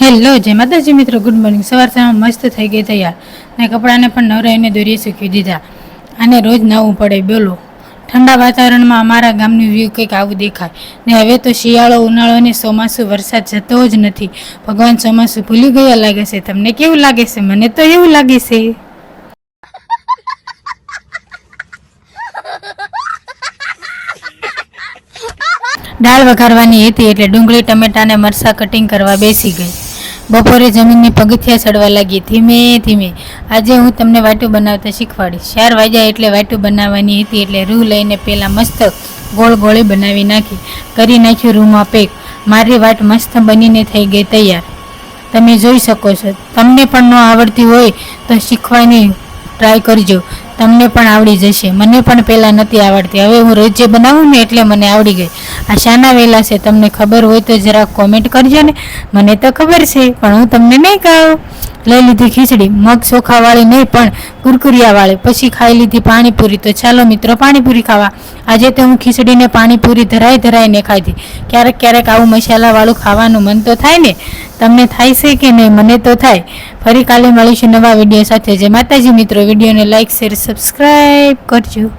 Hello જય માતાજી મિત્રો, ગુડ મોર્નિંગ। સવારમાં મસ્ત થઈ ગઈ તૈયાર ને કપડાને પણ નવરાઈને દોરીએ સૂકવી દીધા। આને રોજ નાવું પડે બોલો। ઠંડા વાતાવરણમાં અમારા ગામનું વ્યૂ કંઈક આવું દેખાય ને હવે તો શિયાળો, ઉનાળો ને ચોમાસું, વરસાદ જતો જ નથી। ભગવાન ચોમાસું ભૂલી ગયા લાગે છે। તમને કેવું લાગે છે? મને તો એવું લાગે છે। દાળ વઘારવાની હતી એટલે ડુંગળી, ટમેટા ને મરચાં કટિંગ કરવા બેસી ગઈ। બપોરે જમીનની પગથિયા ચડવા લાગી ધીમે ધીમે। આજે હું તમને વાટું બનાવતા શીખવાડીશ। 4 વાગ્યા એટલે વાટું બનાવવાની હતી એટલે રૂ લઈને પહેલાં મસ્ત ગોળ ગોળી બનાવી નાખી। કરી નાખ્યું રૂમાં પેક। મારી વાટ મસ્ત બનીને થઈ ગઈ તૈયાર। તમે જોઈ શકો છો। તમને પણ ન આવડતી હોય તો શીખવાની ટ્રાય કરજો, તમને પણ આવડી જશે। મને પણ પહેલાં નથી આવડતી, હવે હું રોજે બનાવું ને એટલે મને આવડી ગઈ। આ શાના વેલા છે તમને ખબર હોય તો જરા કોમેન્ટ કરજો ને। મને તો ખબર છે પણ હું તમને નહીં કહું। લઈ લીધી ખીચડી, મગ ચોખાવાળી નહીં પણ કુરકુરિયાવાળી। પછી ખાઈ લીધી પાણીપુરી। તો ચાલો મિત્રો પાણીપુરી ખાવા। આજે તો હું ખીચડીને પાણીપુરી ધરાઈને ખાધી। ક્યારેક ક્યારેક આવું મસાલાવાળું ખાવાનું મન તો થાય ને। તમને થાય છે કે નહીં? મને તો થાય। ફરી કાલે મળીશું નવા વિડીયો સાથે। જય માતાજી મિત્રો। વિડીયોને લાઈક, શેર, સબસ્ક્રાઈબ કરજો।